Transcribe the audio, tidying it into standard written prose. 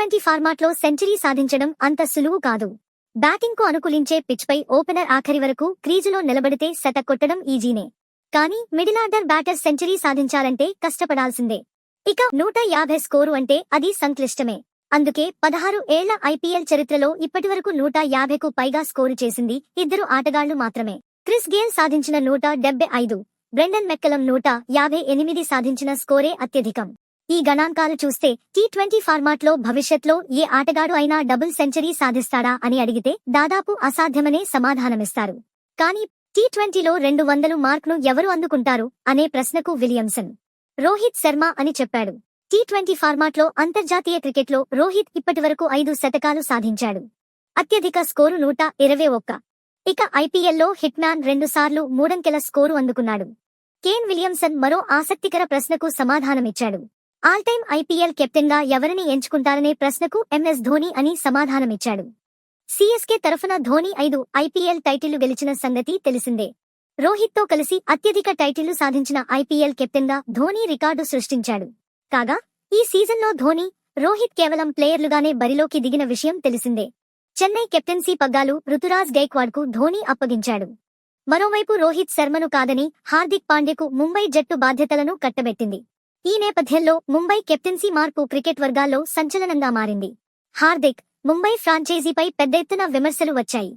T20 ఫార్మాట్లో century సాధించడం అంత సులువు కాదు. బ్యాటింగ్కు అనుకూలించే పిచ్పై ఓపెనర్ ఆఖరి వరకు క్రీజులో నిలబడితే శతకొట్టడం ఈజీనే. కానీ మిడిలార్డర్ బ్యాటర్ సెంచరీ సాధించాలంటే కష్టపడాల్సిందే. ఇక 150 స్కోరు అంటే అది సంక్లిష్టమే. అందుకే 16 ఏళ్ల ఐపీఎల్ చరిత్రలో ఇప్పటివరకు 150కు పైగా స్కోరు చేసింది ఇద్దరు ఆటగాళ్లు మాత్రమే. క్రిస్ గేల్ సాధించిన 175, బ్రెండన్ మెక్కలం 158 సాధించిన స్కోరే అత్యధికం. ఈ గణాంకాలు చూస్తే టీ20 ఫార్మాట్లో భవిష్యత్లో ఏ ఆటగాడు అయినా డబుల్ సెంచరీ సాధిస్తాడా అని అడిగితే దాదాపు అసాధ్యమనే సమాధానమిస్తారు. కానీ టీ20లో 200 మార్క్ను ఎవరు అందుకుంటారు అనే ప్రశ్నకు విలియమ్సన్ రోహిత్ శర్మ అని చెప్పాడు. టీ20 ఫార్మాట్లో అంతర్జాతీయ క్రికెట్లో రోహిత్ ఇప్పటివరకు 5 శతకాలు సాధించాడు. అత్యధిక స్కోరు 121. ఇక ఐపీఎల్లో హిట్మ్యాన్ 2 సార్లు 3 అంకెల స్కోరు అందుకున్నాడు. కేన్ విలియమ్సన్ మరో ఆసక్తికర ప్రశ్నకు సమాధానమిచ్చాడు. ఆల్ టైమ్ ఐపీఎల్ కెప్టెన్గా ఎవరిని ఎంచుకుంటారనే ప్రశ్నకు ఎంఎస్ ధోని అని సమాధానమిచ్చాడు. సీఎస్కే తరఫున ధోని 5 ఐపీఎల్ టైటిళ్లు గెలిచిన సంగతి తెలిసిందే. రోహిత్తో కలిసి అత్యధిక టైటిళ్లు సాధించిన ఐపీఎల్ కెప్టెన్గా ధోని రికార్డు సృష్టించాడు. కాగా ఈ సీజన్లో ధోని, రోహిత్ కేవలం ప్లేయర్లుగానే బరిలోకి దిగిన విషయం తెలిసిందే. చెన్నై కెప్టెన్సీ పగ్గాలు రుతురాజ్ గైక్వాడ్కు ధోని అప్పగించాడు. మరోవైపు రోహిత్ శర్మను కాదని హార్దిక్ పాండ్యకు ముంబై జట్టు బాధ్యతలను కట్టబెట్టింది. ఈ నేపథ్యంలో ముంబై కెప్టెన్సీ మార్పు క్రికెట్ వర్గాల్లో సంచలనంగా మారింది. హార్దిక్, ముంబై ఫ్రాంచైజీపై పెద్ద ఎత్తున విమర్శలు వచ్చాయి.